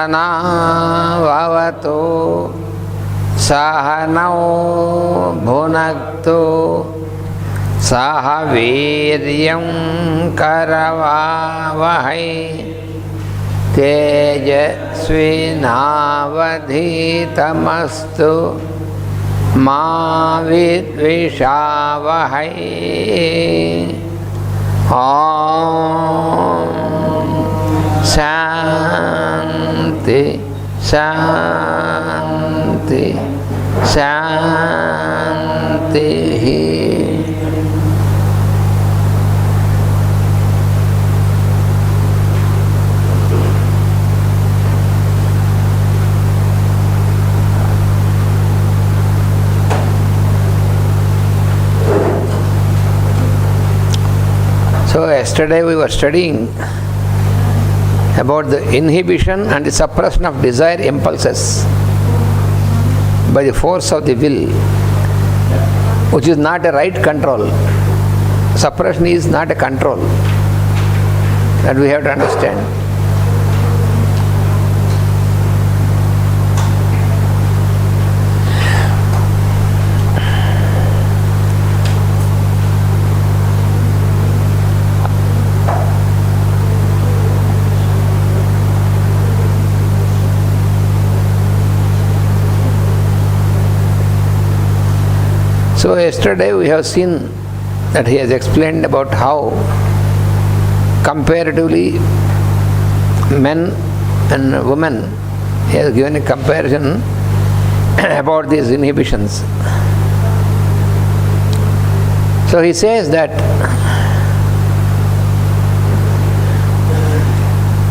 सहनाववतु सहनौ भुनक्तु सह वीर्यं करवावहै तेजस्विनावधीतमस्तु मा विद्विषावहै। ॐ शान्ति शान्ति शान्तिः। So yesterday we were studying about the inhibition and the suppression of desire impulses by the force of the will, which is not a right control. Suppression is not a control. That we have to understand. So yesterday we have seen that he has explained about how comparatively men and women, he has given a comparison about these inhibitions. So he says that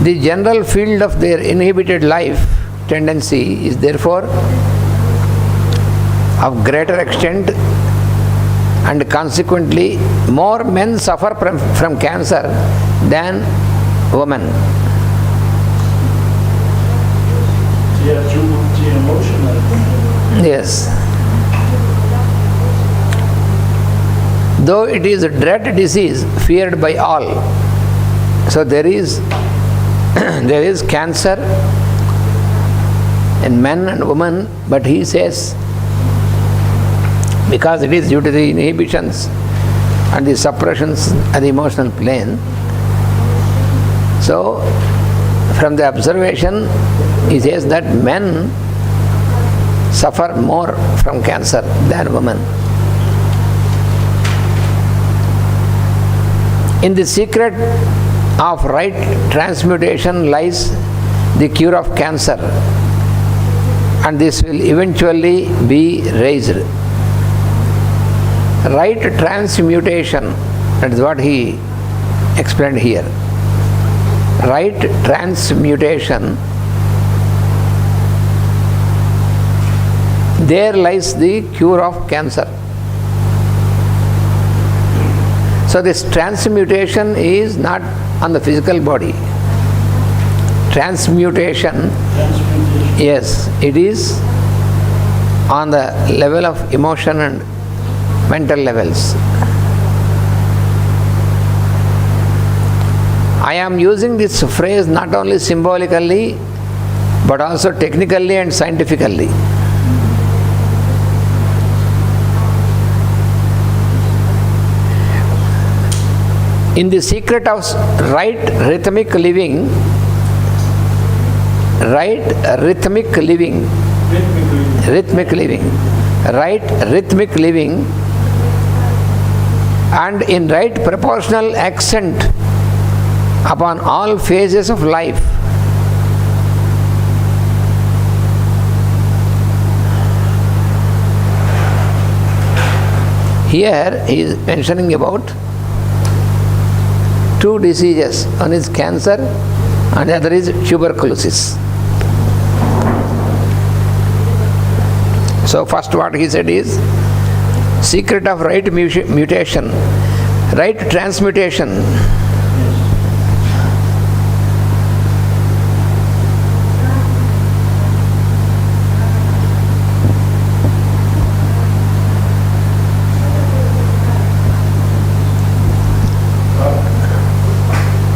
the general field of their inhibited life tendency is therefore of greater extent, and consequently more men suffer from cancer than women. Yes. Though it is a dread disease feared by all. So there is cancer in men and women, but he says because it is due to the inhibitions and the suppressions at the emotional plane. So, from the observation, he says that men suffer more from cancer than women. In the secret of right transmutation lies the cure of cancer, and this will eventually be raised. Right transmutation, that is what he explained here. Right transmutation, there lies the cure of cancer. So this transmutation is not on the physical body. Transmutation, yes, it is on the level of emotion and mental levels. I am using this phrase not only symbolically but also technically and scientifically. In the secret of right rhythmic living, right rhythmic living, and in right proportional accent upon all phases of life. Here he is mentioning about two diseases. One is cancer and the other is tuberculosis. So first what he said is secret of right mutation, right transmutation.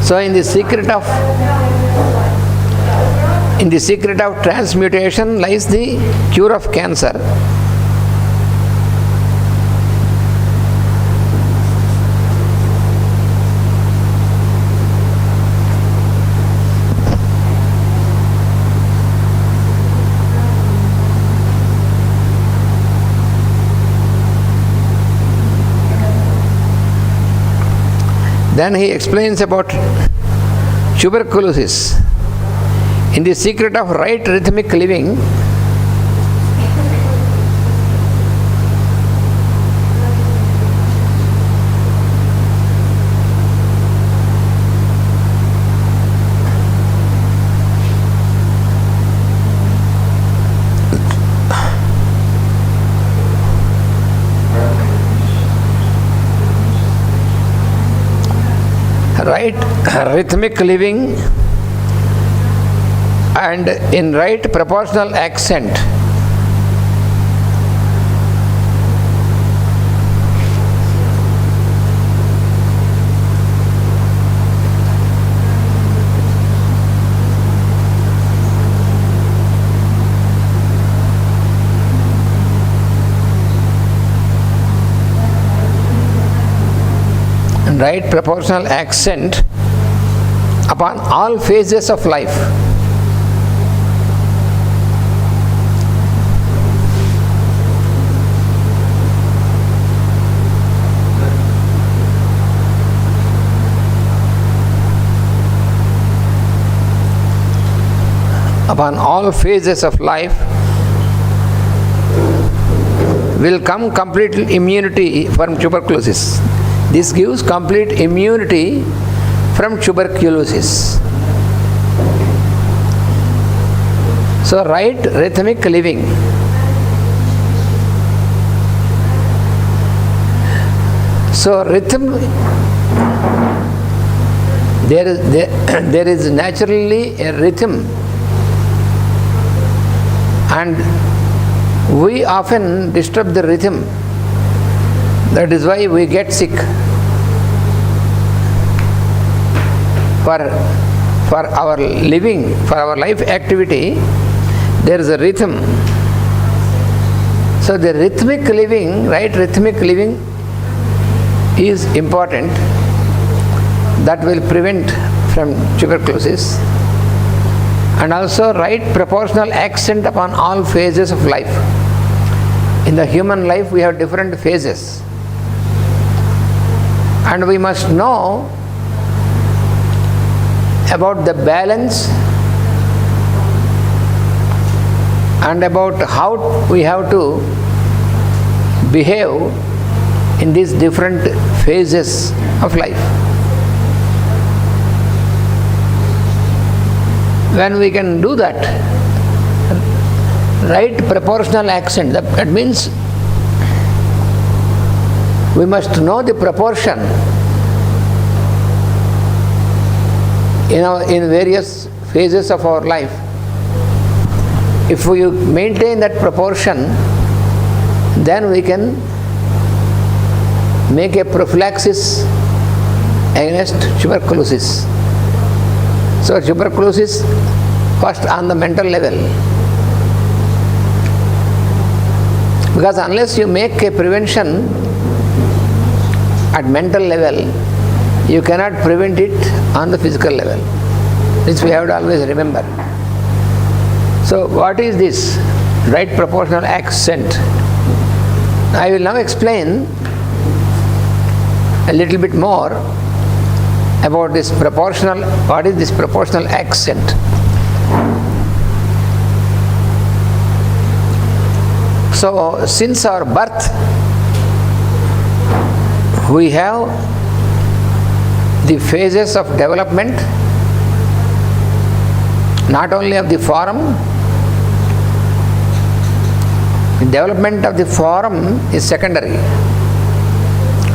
So in the secret of In the secret of transmutation lies the cure of cancer. Then he explains about tuberculosis. In the secret of right rhythmic living, right rhythmic living and in right proportional accent, right proportional accent upon all phases of life. Upon all phases of life will come complete immunity from tuberculosis. This gives complete immunity from tuberculosis. So, right rhythmic living. So, rhythm, there is naturally a rhythm, and we often disturb the rhythm. That is why we get sick. For our living, for our life activity, there is a rhythm. So the rhythmic living, right rhythmic living is important. That will prevent from tuberculosis. And also right proportional accent upon all phases of life. In the human life we have different phases. And we must know about the balance and about how we have to behave in these different phases of life. When we can do that, right proportional accent, that means we must know the proportion in various phases of our life. If we maintain that proportion, then we can make a prophylaxis against tuberculosis. So tuberculosis first on the mental level. Because unless you make a prevention at mental level, you cannot prevent it on the physical level. This we have to always remember. So what is this right proportional accent? I will now explain a little bit more about this proportional, what is this proportional accent? So since our birth, we have the phases of development, not only of the form. The development of the form is secondary.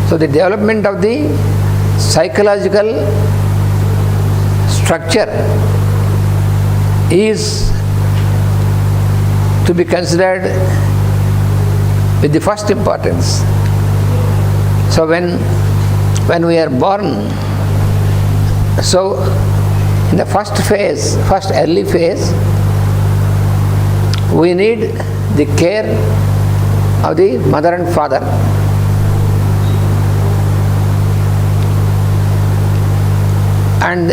So the development of the psychological structure is to be considered with the first importance. So when we are born, so In the first phase, first early phase, we need the care of the mother and father. And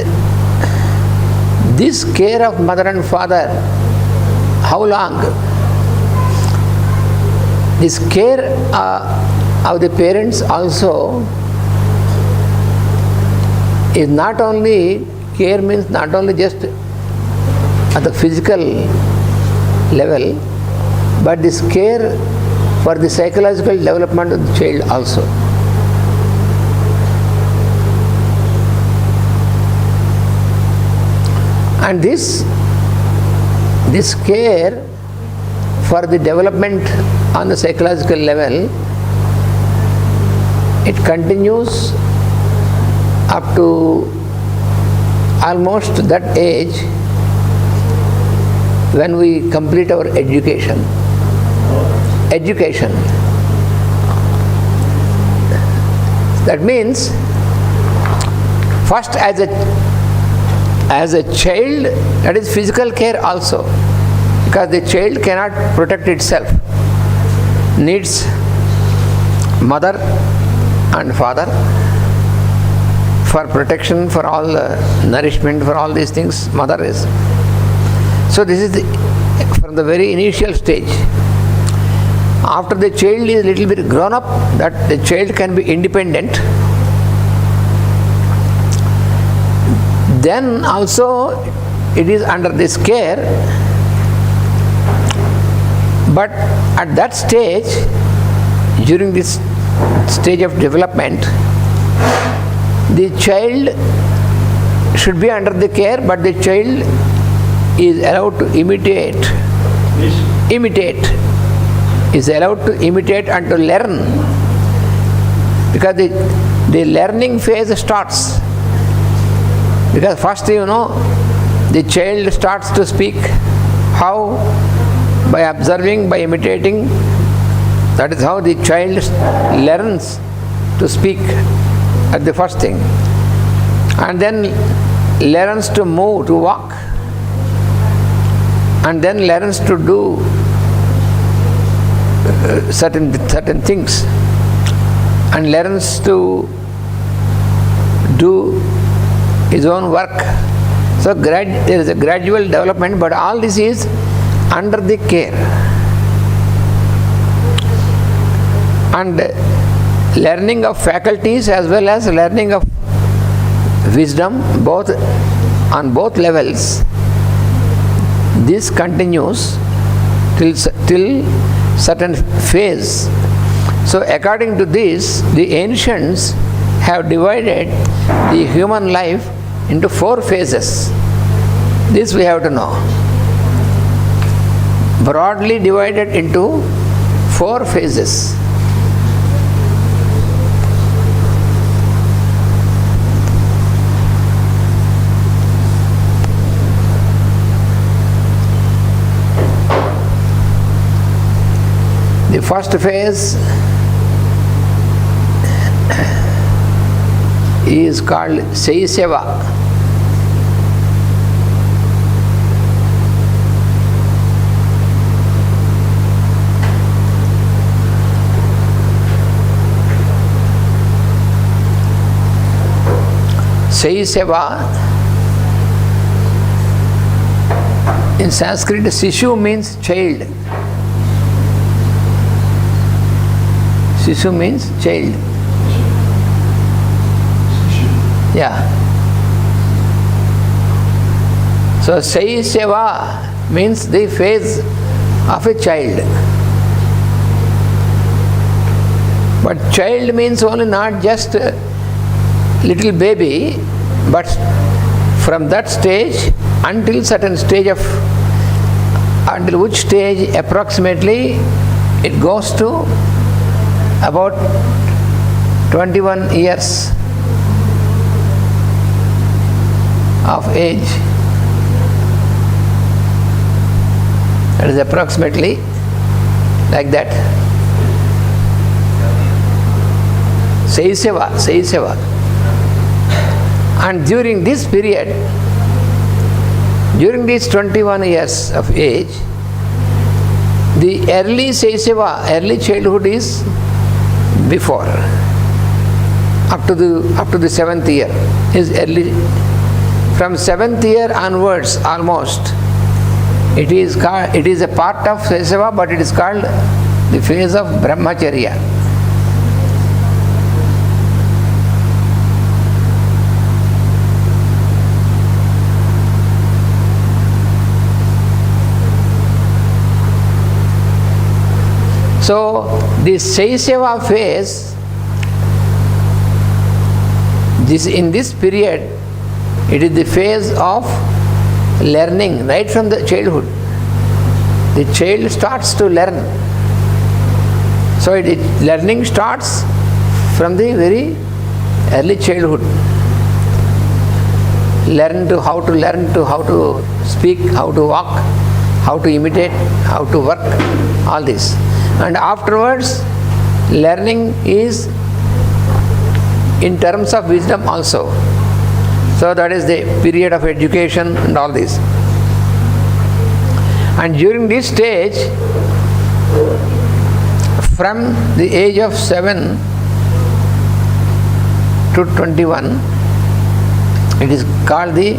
this care of mother and father, how long? This care of the parents also is not only, care means not only just at the physical level, but this care for the psychological development of the child also. And this care for the development on the psychological level, it continues up to almost that age when we complete our education. That means first as a child, that is physical care also, because the child cannot protect itself, needs mother and father for protection, for all nourishment, for all these things. Mother is. So this is from the very initial stage. After the child is a little bit grown up, that the child can be independent, then also it is under this care. But at that stage, during this stage of development, the child should be under the care, but the child is allowed to imitate, is allowed to imitate and to learn, because the learning phase starts. Because first, the child starts to speak. How? By observing, by imitating. That is how the child learns to speak at the first thing. And then learns to move, to walk. And then learns to do certain things. And learns to do his own work. So there is a gradual development, but all this is under the care. And learning of faculties as well as learning of wisdom, both on both levels, this continues till certain phase. So according to this, the ancients have divided the human life into 4 phases. This we have to know. Broadly divided into 4 phases. The first phase is called Shaisava. Shaisava, in Sanskrit, Sishu means child. Sishu means child. Yeah. So Shaisava means the phase of a child. But child means only not just a little baby, but from that stage until certain stage of, until which stage approximately it goes to about 21 years of age. That is approximately like that. Shaisava. And during this period, During these 21 years of age, the early Saisava, early childhood is before. Up to the 7th year is early. From 7th year onwards, almost, it is a part of Saisava, but it is called the phase of Brahmacharya. So, this Saisava phase, in this period, it is the phase of learning right from the childhood. The child starts to learn. So, learning starts from the very early childhood. Learn how to speak, how to walk, how to imitate, how to work, all this. And afterwards, learning is in terms of wisdom also. So that is the period of education and all this. And during this stage, from the age of 7 to 21, it is called the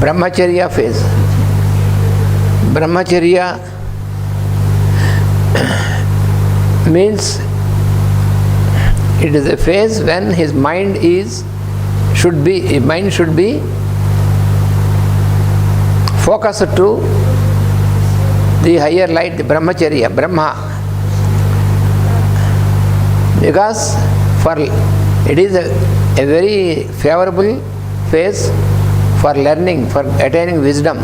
Brahmacharya phase. Brahmacharya means it is a phase when his mind should be focused to the higher light, the Brahmacharya, Brahma. Because it is a very favorable phase for learning, for attaining wisdom.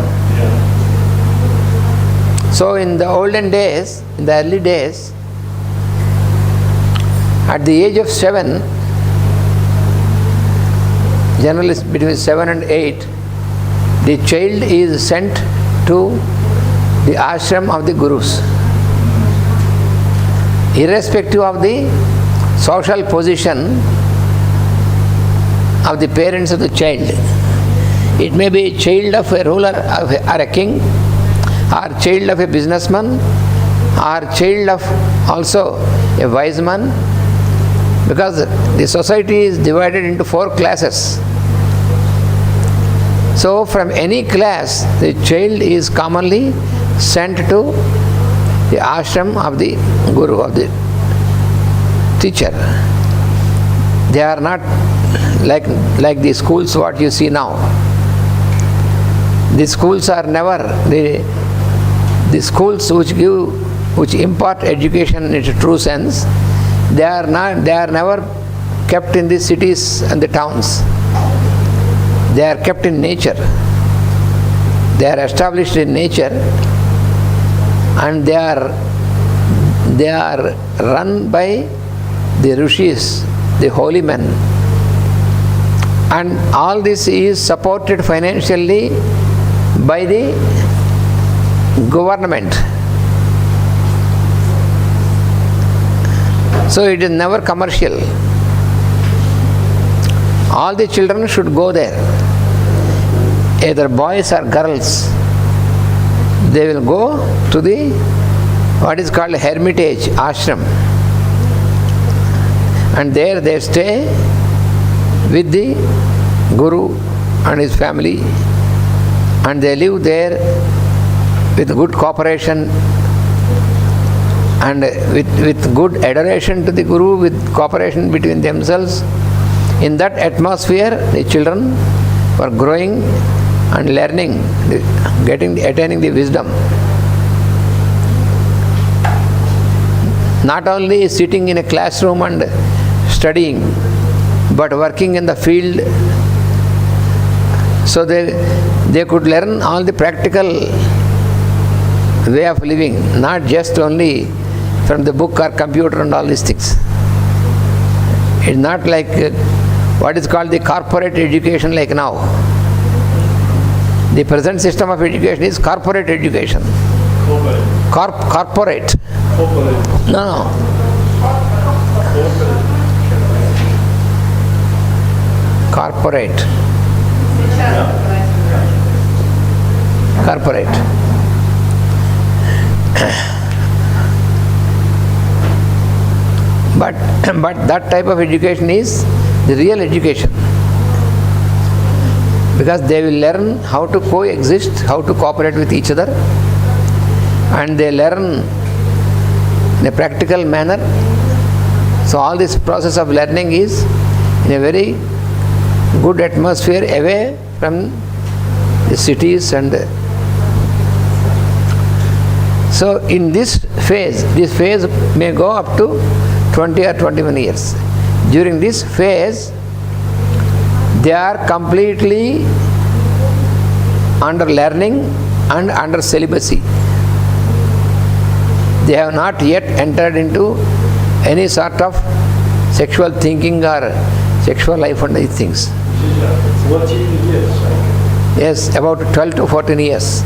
So in the olden days, in the early days, at the age of 7, generally between 7 and 8, the child is sent to the ashram of the gurus, irrespective of the social position of the parents of the child. It may be a child of a ruler or a king, or child of a businessman, or child of also a wise man, because the society is divided into 4 classes. So from any class, the child is commonly sent to the ashram of the guru, of the teacher. They are not like the schools what you see now. The schools are never the schools which impart education in its true sense. They are never kept in the cities and the towns. They are kept in nature. They are established in nature, and they are run by the rishis, the holy men. And all this is supported financially by the government. So it is never commercial. All the children should go there, either boys or girls. They will go to the what is called hermitage, ashram, and there they stay with the guru and his family, and they live there with good cooperation and with good adoration to the guru, with cooperation between themselves. In that atmosphere, the children were growing and learning, attaining the wisdom. Not only sitting in a classroom and studying, but working in the field. So they could learn all the practical way of living, not just only from the book or computer and all these things. It's not like what is called the corporate education like now. The present system of education is corporate education. Corporate. No. Corporate. corporate. But that type of education is the real education, because they will learn how to coexist, how to cooperate with each other, and they learn in a practical manner. So all this process of learning is in a very good atmosphere away from the cities. And so in this phase may go up to 20 or 21 years. During this phase, they are completely under learning and under celibacy. They have not yet entered into any sort of sexual thinking or sexual life and these things. 14 years, right? Yes, about 12 to 14 years.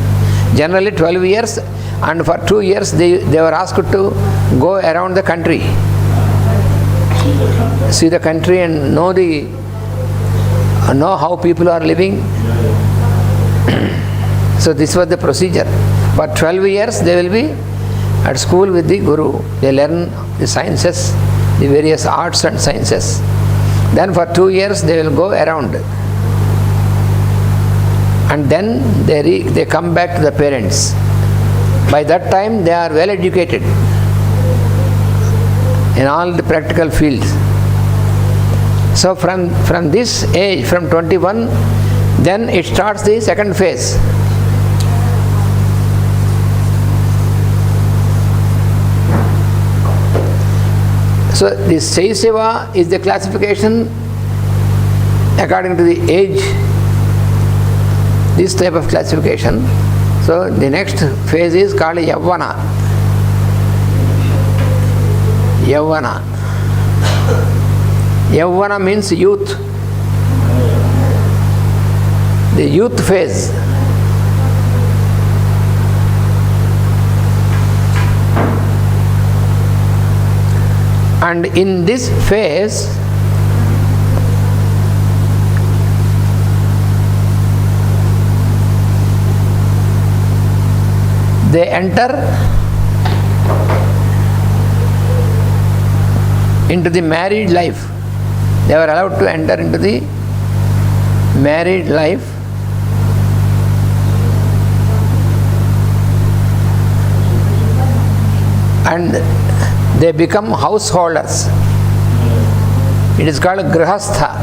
Generally 12 years, and for 2 years they were asked to go around the country. See the country and know how people are living. So this was the procedure. For 12 years they will be at school with the Guru. They learn the sciences, the various arts and sciences. Then for 2 years they will go around. And then they come back to the parents. By that time they are well educated in all the practical fields. So from this age, from 21, then it starts the second phase. So this Shaisava is the classification according to the age, this type of classification. So the next phase is called Yavana. Yavana. Yavana means youth. The youth phase. And in this phase, they enter into the married life. They were allowed to enter into the married life. And they become householders. It is called Grihastha.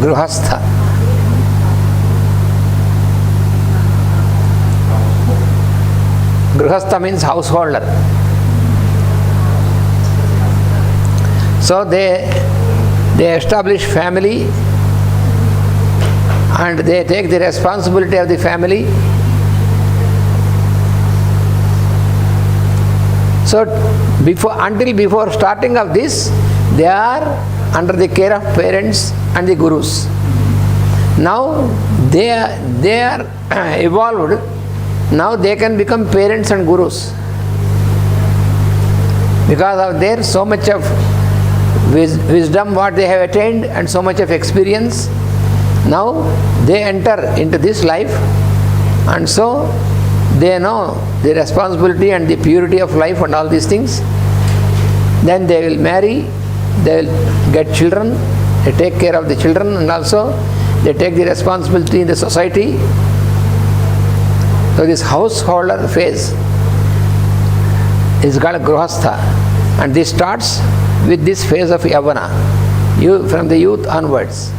Grihastha. Grihastha means householder. So they establish family and they take the responsibility of the family. So until before starting of this, they are under the care of parents and the gurus. Now they are evolved. Now they can become parents and gurus because of their so much of wisdom what they have attained and so much of experience. Now they enter into this life, and so they know the responsibility and the purity of life and all these things. Then they will marry, they will get children, they take care of the children, and also they take the responsibility in the society. So this householder phase is called Grihastha, and this starts with this phase of Yavana, from the youth onwards.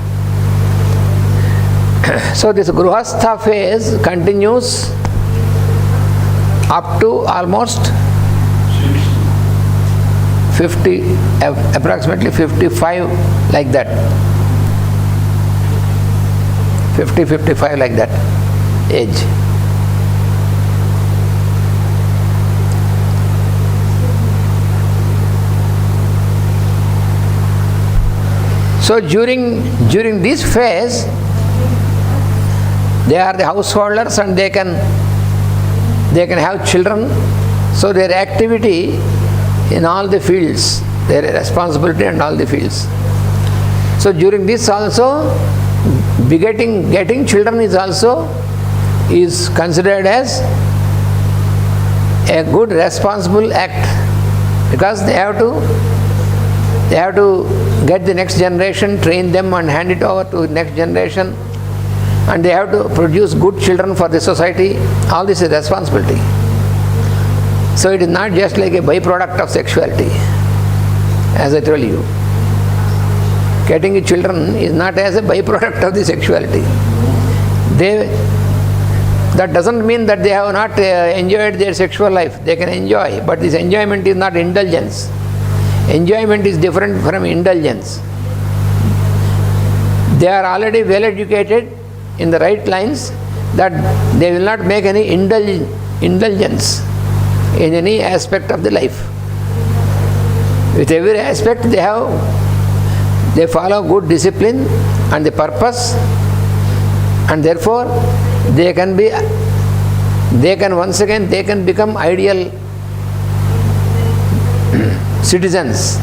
So this Grihastha phase continues up to almost 50, approximately 55, like that. 50, 55, like that age. So during this phase, they are the householders and they can have children. So their activity in all the fields, their responsibility in all the fields. So during this also, getting children is considered as a good responsible act, because they have to get the next generation, train them and hand it over to the next generation, and they have to produce good children for the society. All this is responsibility. So it is not just like a byproduct of sexuality, as I told you. Getting children is not as a byproduct of the sexuality. That doesn't mean that they have not enjoyed their sexual life. They can enjoy, but this enjoyment is not indulgence. Enjoyment is different from indulgence. They are already well educated in the right lines, that they will not make any indulgence in any aspect of the life. With every aspect they follow good discipline and the purpose, and therefore they can become ideal citizens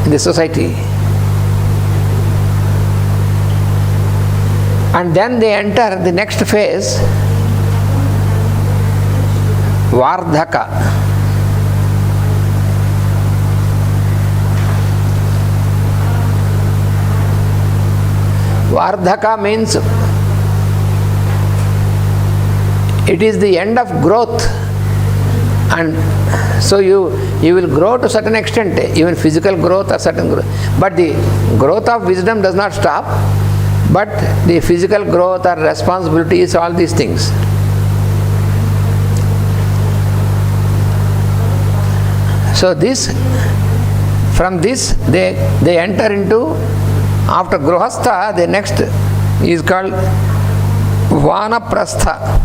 in the society. And then they enter the next phase, Vardhaka. Vardhaka means it is the end of growth, and so you will grow to a certain extent, even physical growth or certain growth. But the growth of wisdom does not stop, but the physical growth or responsibilities, all these things. So from this they enter into, after Grihastha, the next is called Vanaprastha.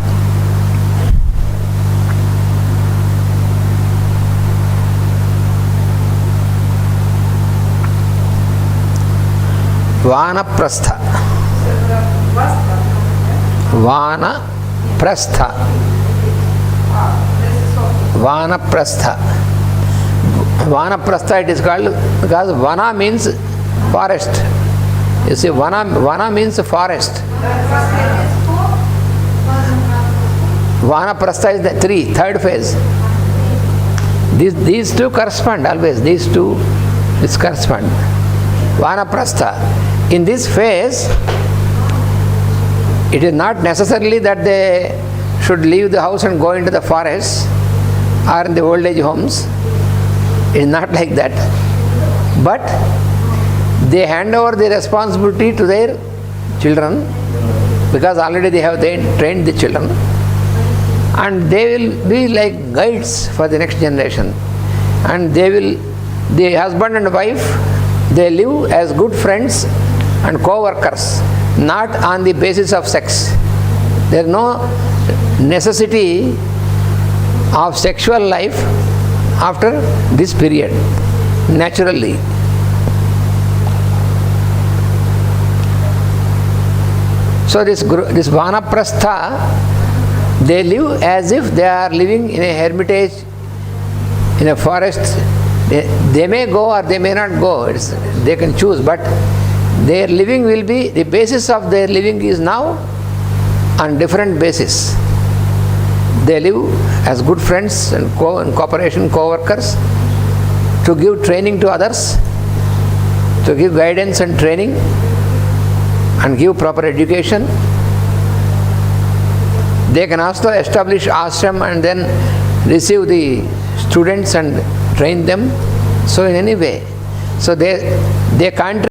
Vanaprastha. Vanaprastha. Vanaprastha. Vanaprastha it is called because Vana means forest. You see, Vana means forest. Vanaprastha is the third phase. These two correspond always. This correspond. Vanaprastha. In this phase, it is not necessarily that they should leave the house and go into the forest or in the old age homes. It is not like that. But they hand over the responsibility to their children, because already they have trained the children, and they will be like guides for the next generation. And the husband and wife, they live as good friends and co-workers, not on the basis of sex. There is no necessity of sexual life after this period, naturally. So this Vanaprastha, they live as if they are living in a hermitage, in a forest. They may go or they may not go, they can choose, but their living will be, the basis of their living is now on different basis. They live as good friends and cooperation, co-workers, to give training to others, to give guidance and training, and give proper education. They can also establish ashram and then receive the students and train them. So in any way, so they contribute